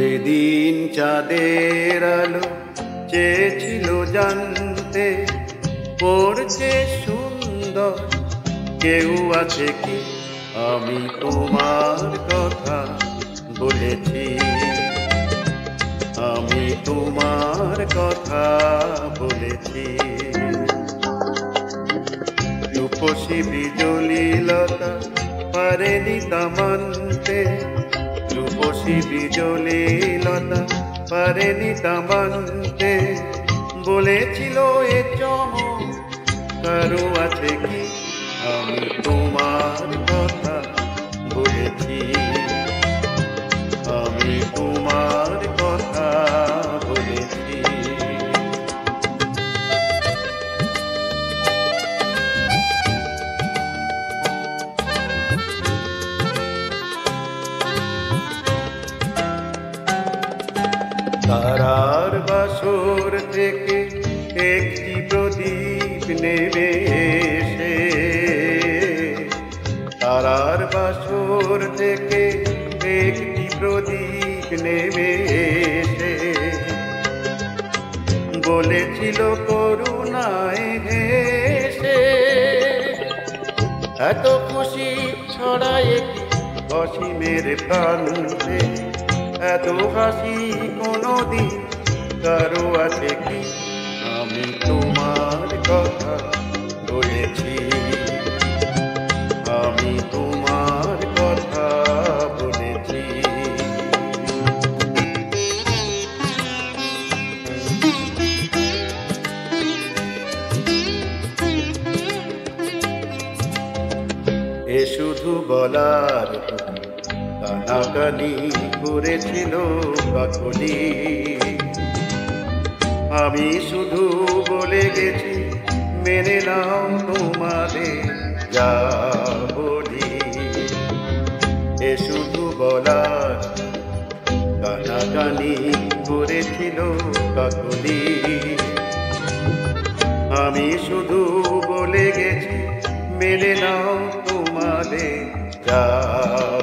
সেদিন চাঁদের আলো চেয়েছিল জানতে, পড়ছে সুন্দর কেউ আছে কি? আমি তোমার কথা বলেছি, আমি তোমার কথা বলেছি। রূপসী বিজলি লতা পারেনি তা মানতে, রূপসী বিজলি লতা পারেনি তা মানতে। বলেছিল এ চমক কারো আছে কি? আমি তোমার কথা বলেছি, আমি তোমার কথা বলেছি। তারার বাসর থেকে একটি প্রদীপ নেমে এসে, তারার বাসর থেকে একটি প্রদীপ নেমে এসে বলেছিল করুণায় হেসে, এত খুশি ছড়ায় অসীমের প্রান্তে, এত হাসি কোনদিন কারো আছে কি? আমি তোমার কথা বলেছি, আমি তোমার কথা বলেছি। এ শুধু বলার কানাকানি করেছিল কাকলি, আমি শুধু বলে গেছি মেনে নাও তোমাদের যা বলি। এ শুধু বলার কানাকানি করেছিল কাকলি, আমি শুধু বলে গেছি মেনে নাও তোমাদের যা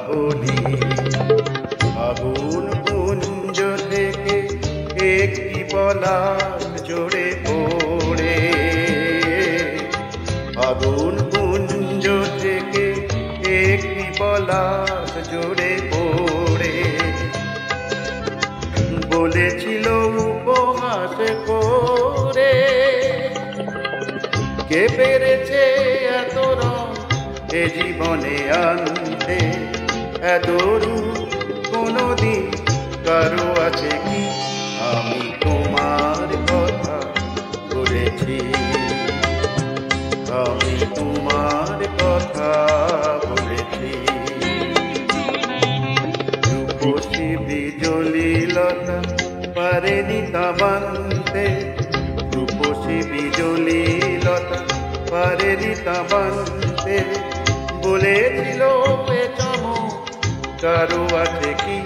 বলি। আগুন কুঞ্জ থেকে একটি পলাশ ঝরে পড়ে, আগুন কুঞ্জ থেকে একটি পলাশ ঝরে পড়ে বলেছিল উপহাস করে, কে পেরেছে এত রং এ জীবনে আনতে? এত রূপ কোনদিন কারো আছে কি? আমি তোমার কথা বলেছি, আমি তোমার কথা বলেছি। রূপসী বিজলি লতা পারেনি তা মানতে, রূপসী বিজলি লতা পারেনি তা মানতে। বলেছিল এ চমক কারো আছে কি?